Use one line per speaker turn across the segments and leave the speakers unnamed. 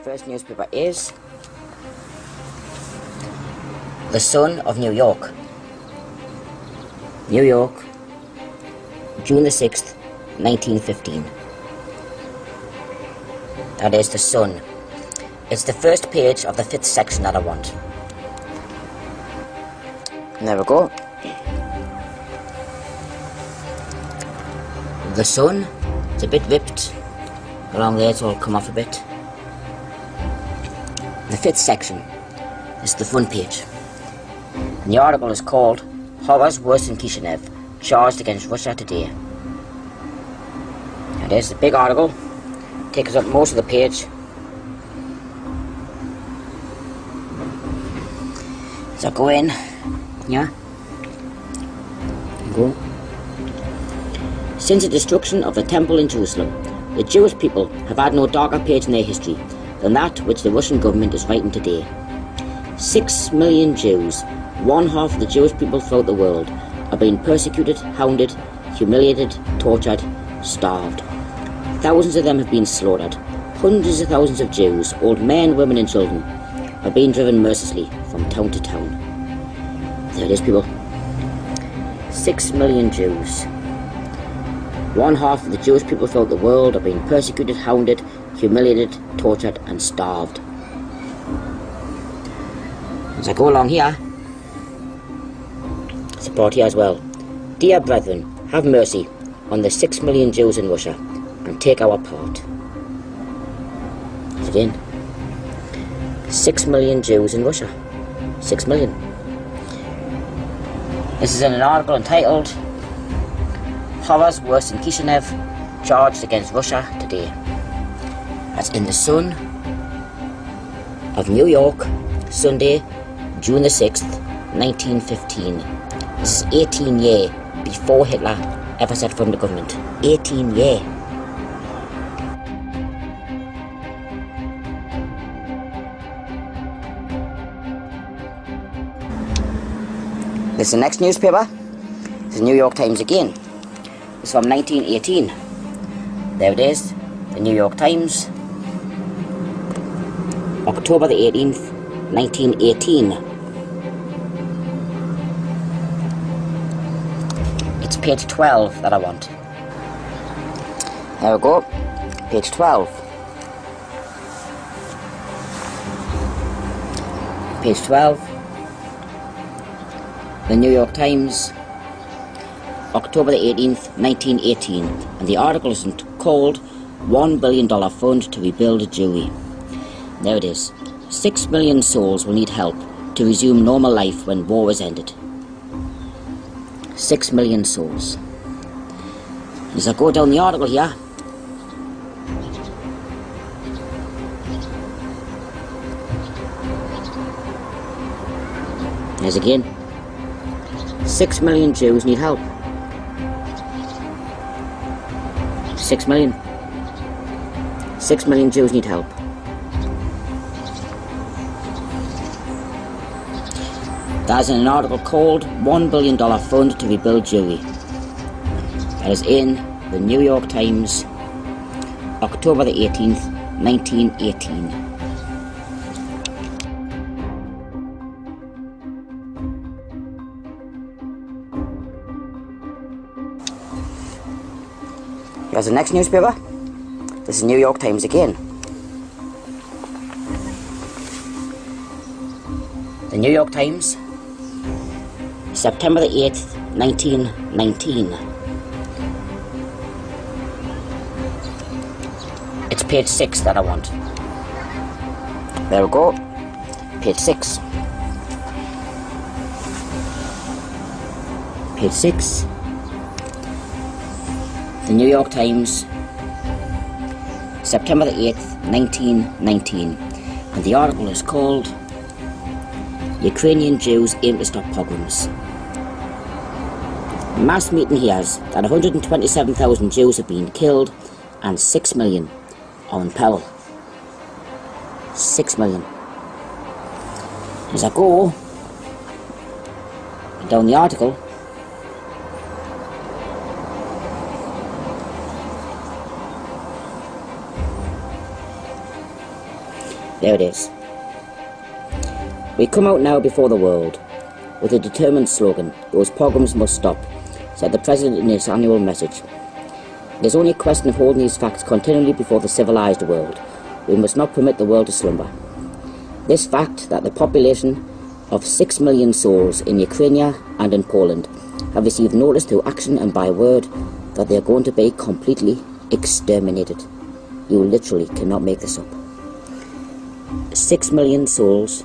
First newspaper is The Sun of New York. New York, June the 6th, 1915. That is The Sun. It's the first page of the 5th section that I want. And there we go. The Sun, it's a bit ripped along there, it's all come off a bit. The 5th section is the front page. And the article is called Horrors Worse than Kishinev, Charged Against Russia Today. And there's the big article, takes up most of the page. So go in, yeah, go. Since the destruction of the temple in Jerusalem, the Jewish people have had no darker page in their history than that which the Russian government is writing today. 6 million Jews, one half of the Jewish people throughout the world, are being persecuted, hounded, humiliated, tortured, starved. Thousands of them have been slaughtered. Hundreds of thousands of Jews, old men, women and children, are being driven mercilessly from town to town. There it is, people. 6 million Jews. One half of the Jewish people throughout the world are being persecuted, hounded, humiliated, tortured and starved. As I go along here, it's brought here as well. Dear brethren, have mercy on the 6 million Jews in Russia and take our part. Again, 6 million Jews in Russia. 6 million. This is in an article entitled Horrors Worse than Kishinev, Charged Against Russia Today. That's in The Sun of New York, Sunday, June the 6th, 1915. This is 18 years before Hitler ever set foot in the government. 18 years. This is the next newspaper. This is the New York Times again. It's from 1918. There it is, the New York Times, October the 18th, 1918. It's page 12 that I want. There we go, page 12. Page 12, the New York Times, October the 18th, 1918, and the article is called $1 billion Fund to Rebuild Jewry. There it is. 6 million souls will need help to resume normal life when war is ended. 6 million souls. As I go down the article here, there's again, 6 million Jews need help. 6 million. 6 million Jews need help. That's in an article called $1 billion Fund to Rebuild Jewry. That is in the New York Times, October the 18th, 1918. Here's the next newspaper. This is New York Times again. The New York Times, September the 8th, 1919. It's page 6 that I want. There we go. Page 6. Page 6. The New York Times, September the 8th, 1919, and the article is called Ukrainian Jews Aim to Stop Pogroms. Mass meeting hears that 127,000 Jews have been killed and 6 million are in peril. 6 million. As I go down the article, There it is. We come out now before the world with a determined slogan, "Those pogroms must stop," said the President in his annual message. It is only a question of holding these facts continually before the civilized world. We must not permit the world to slumber. This fact that the population of 6 million souls in Ukraine and in Poland have received notice through action and by word that they are going to be completely exterminated. You literally cannot make this up. 6 million souls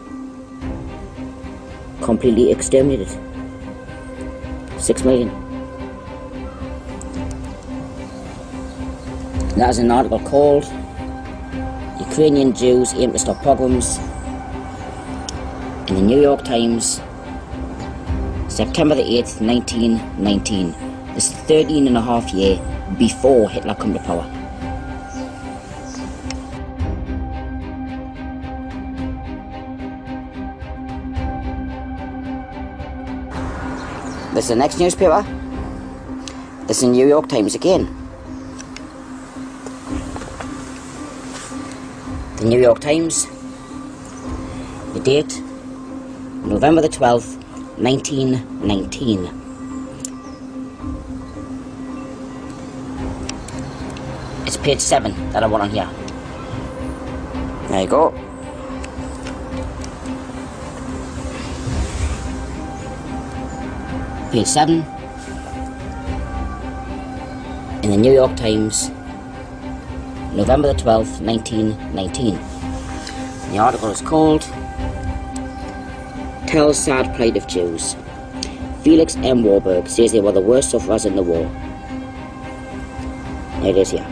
completely exterminated. 6 million. That is an article called "Ukrainian Jews Aim to Stop Pogroms" in the New York Times, September the 8th, 1919. This is 13 and a half years before Hitler came to power. This is the next newspaper. This is the New York Times again. The New York Times, the date, November the 12th, 1919. It's page 7 that I want on here. There you go. Page 7 in the New York Times, November the 12th, 1919. The article is called "Tells Sad Plight of Jews. Felix M. Warburg says they were the worst sufferers in the war." There it is here.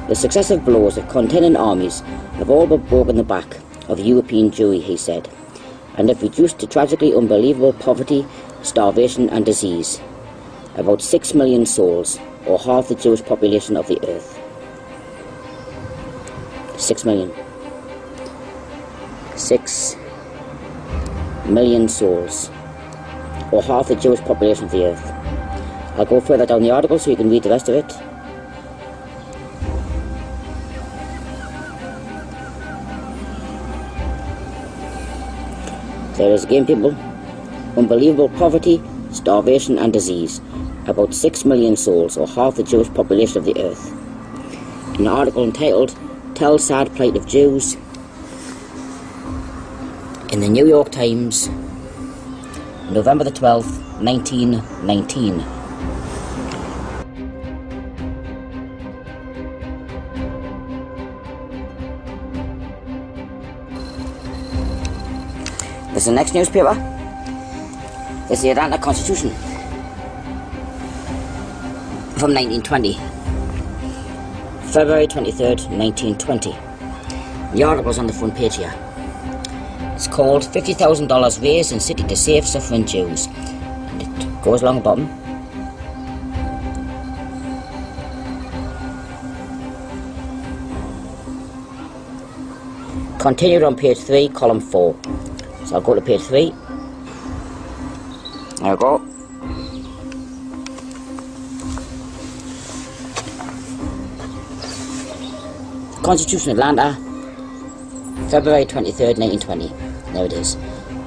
"The successive blows of contending armies have all but broken the back of European Jewry," he said, "and have reduced to tragically unbelievable poverty, starvation and disease about 6 million souls, or half the Jewish population of the earth." 6 million. 6 million souls, or half the Jewish population of the earth. I'll go further down the article so you can read the rest of it. There is again, people. Unbelievable poverty, starvation and disease. About 6 million souls, or half the Jewish population of the earth. An article entitled "Tell Sad Plight of Jews" in the New York Times, November the 12th, 1919. This is the next newspaper. This is the Atlanta Constitution from 1920. February 23rd, 1920. The article's on the front page here. It's called $50,000 Raised in City to Save Suffering Jews. And it goes along the bottom. Continued on page 3, column 4. So I'll go to page 3. There we go. Constitution Atlanta, February 23rd, 1920. There it is.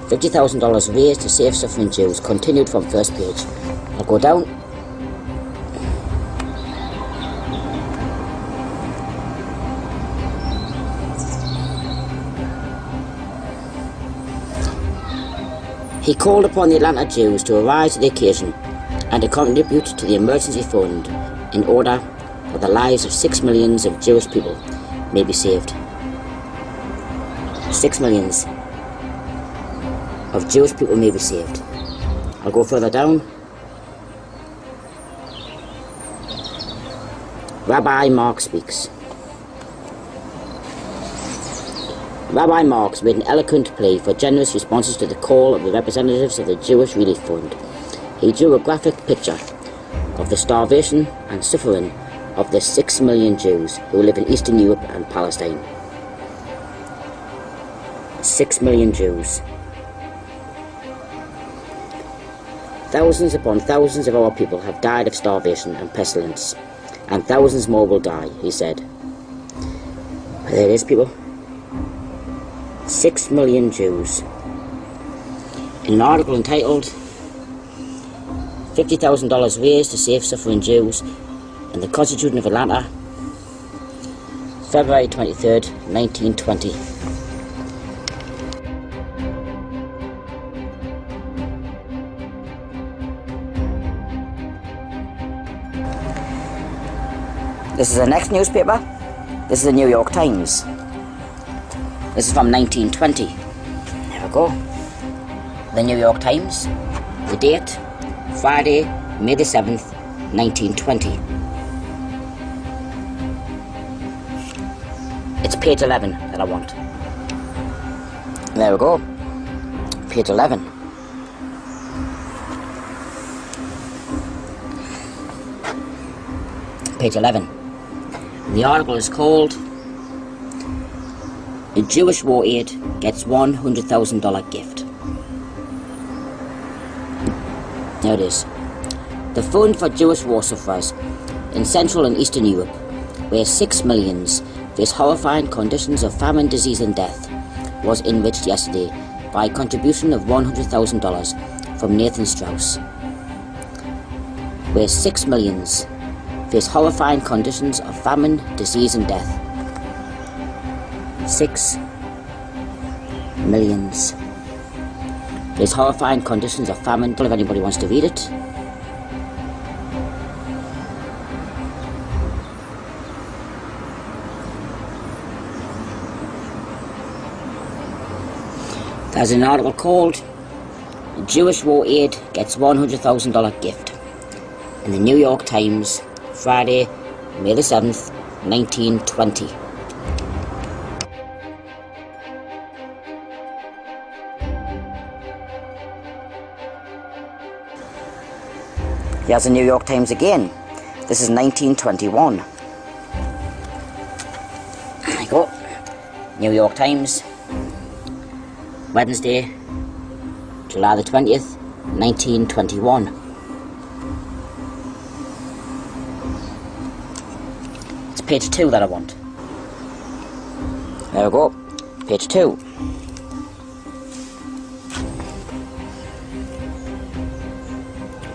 $50,000 raised to save suffering Jews. Continued from first page. I'll go down. He called upon the Atlanta Jews to arise to the occasion and to contribute to the emergency fund in order that the lives of 6 millions of Jewish people may be saved. 6 millions of Jewish people may be saved. I'll go further down. Rabbi Mark speaks. Rabbi Marx made an eloquent plea for generous responses to the call of the representatives of the Jewish Relief Fund. He drew a graphic picture of the starvation and suffering of the 6 million Jews who live in Eastern Europe and Palestine. 6 million Jews. Thousands upon thousands of our people have died of starvation and pestilence, and thousands more will die, he said. But there it is, people. 6 million Jews. In an article entitled $50,000 raised to save suffering Jews in the Constitution of Atlanta, February 23rd, 1920. This is the next newspaper. This is the New York Times. This is from 1920. There we go. The New York Times. The date, Friday, May the 7th, 1920. It's page 11 that I want. There we go. Page 11. Page 11. The article is called "The Jewish War Aid Gets $100,000 Gift." There it is. The Fund for Jewish War Sufferers in Central and Eastern Europe, where 6 millions face horrifying conditions of famine, disease and death, was enriched yesterday by a contribution of $100,000 from Nathan Strauss. Where 6 millions face horrifying conditions of famine, disease and death. 6 millions face horrifying conditions of famine. I don't know if anybody wants to read it. There's an article called "Jewish War Aid Gets $100,000 Gift" in the New York Times, Friday, May the 7th, 1920. Here's the New York Times again. This is 1921. There you go. New York Times, Wednesday, July the 20th, 1921. It's page 2 that I want. There we go. Page 2.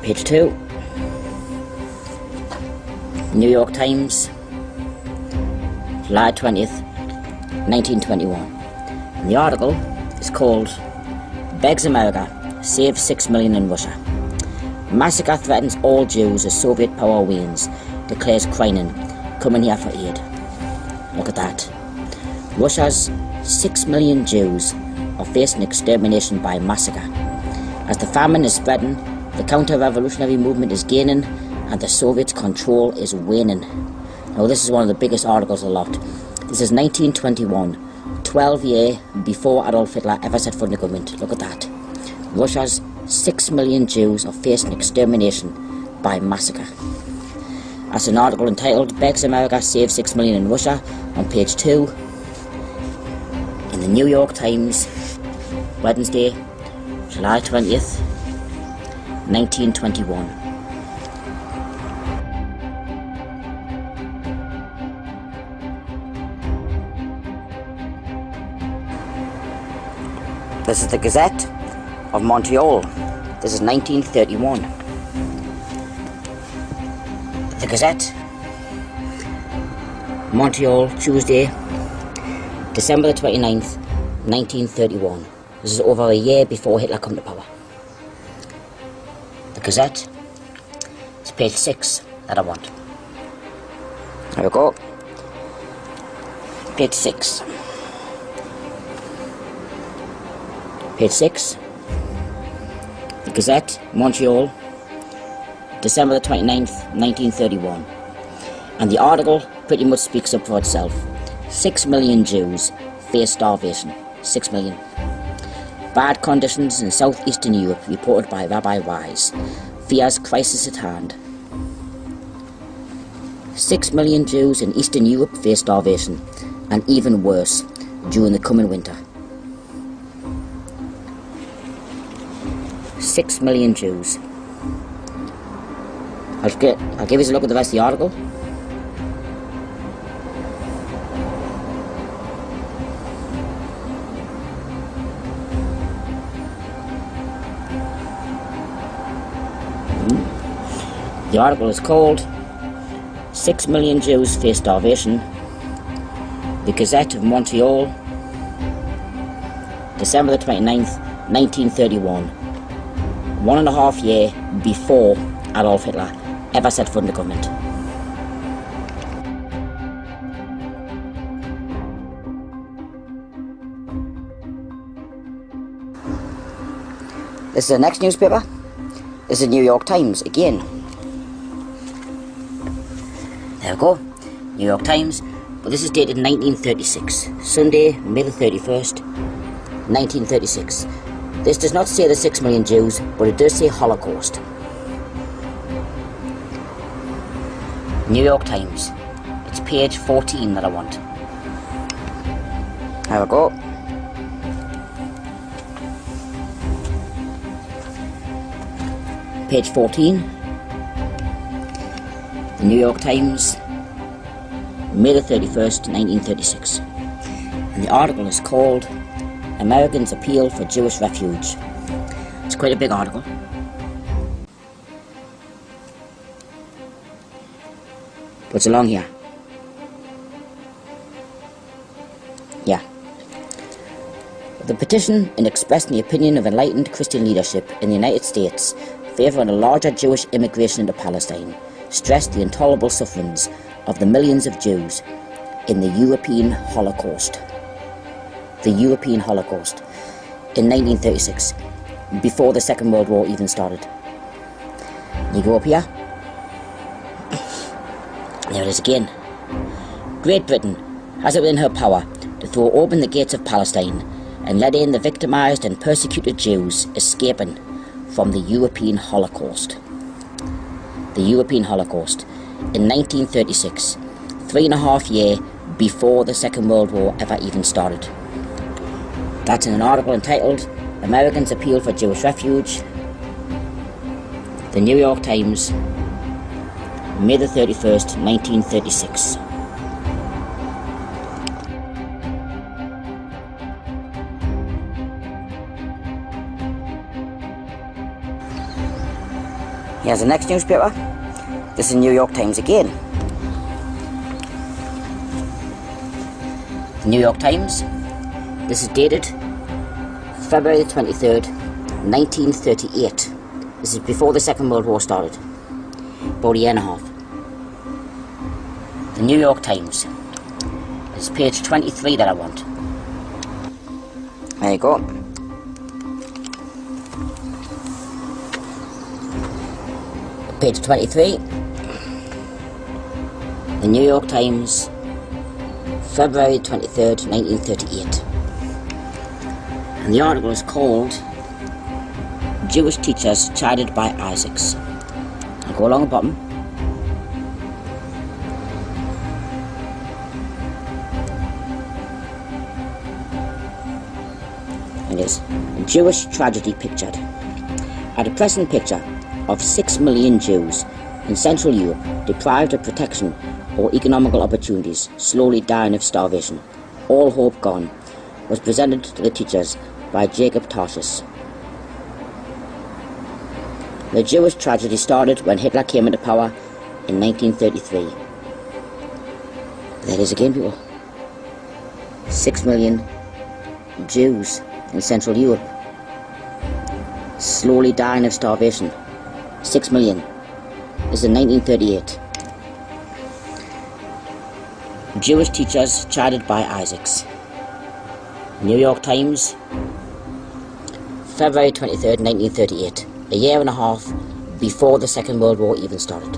Page 2. New York Times, July 20th, 1921. And the article is called "Begs America, Save 6 Million in Russia. Massacre threatens all Jews as Soviet power wanes, declares Kreinin, coming here for aid." Look at that. Russia's 6 million Jews are facing extermination by massacre. As the famine is spreading, the counter-revolutionary movement is gaining, and the Soviets' control is waning. Now this is one of the biggest articles alot. This is 1921, 12 years before Adolf Hitler ever set foot in the government. Look at that. Russia's 6 million Jews are facing extermination by massacre. That's an article entitled "Begs America, Save 6 Million in Russia" on page 2 in the New York Times, Wednesday, July 20th, 1921. This is the Gazette of Montreal. This is 1931. The Gazette, Montreal, Tuesday, December the 29th, 1931. This is over a year before Hitler come to power. The Gazette, it's page 6 that I want. There we go. Page 6. Page 6. The Gazette, Montreal, December the 29th, 1931. And the article pretty much speaks up for itself. 6 million Jews face starvation. 6 million. Bad conditions in southeastern Europe reported by Rabbi Wise. Fears crisis at hand. 6 million Jews in Eastern Europe face starvation, and even worse during the coming winter. 6 million Jews. I'll give you a look at the rest of the article. The article is called 6 Million Jews Face Starvation. The Gazette of Montreal, December the 29th, 1931. 1.5 years before Adolf Hitler ever set foot in the government. This is the next newspaper. This is the New York Times again. There we go, New York Times. But this is dated 1936, Sunday, May the 31st, 1936. This does not say the 6 million Jews, but it does say Holocaust. New York Times. It's page 14 that I want. There we go. Page 14. The New York Times, May the 31st, 1936. And the article is called Americans Appeal for Jewish Refuge. It's quite a big article. But it's along here. Yeah. The petition, in expressing the opinion of enlightened Christian leadership in the United States favouring a larger Jewish immigration into Palestine, stressed the intolerable sufferings of the millions of Jews in the European Holocaust. The European Holocaust in 1936, before the Second World War even started. You go up here. There it is again. Great Britain has it within her power to throw open the gates of Palestine and let in the victimised and persecuted Jews escaping from the European Holocaust. The European Holocaust in 1936, 3.5 years before the Second World War ever even started. That's in an article entitled Americans Appeal for Jewish Refuge, the New York Times, May the 31st, 1936. Here's the next newspaper. This is the New York Times again. The New York Times. This is dated February the 23rd, 1938. This is before the Second World War started. About a year and a half. The New York Times. This is page 23 that I want. There you go. Page 23. The New York Times, February 23rd, 1938. And the article is called Jewish Teachers Chided by Isaacs. I'll go along the bottom. It is Jewish tragedy pictured. A depressing picture of 6 million Jews in Central Europe deprived of protection or economical opportunities, slowly dying of starvation, all hope gone, was presented to the teachers by Jacob Tarshis. The Jewish tragedy started when Hitler came into power in 1933. There it is again, people. 6 million Jews in Central Europe, slowly dying of starvation. 6 million. This is in 1938. Jewish teachers chided by Isaacs. New York Times, February 23rd, 1938. A year and a half before the Second World War even started.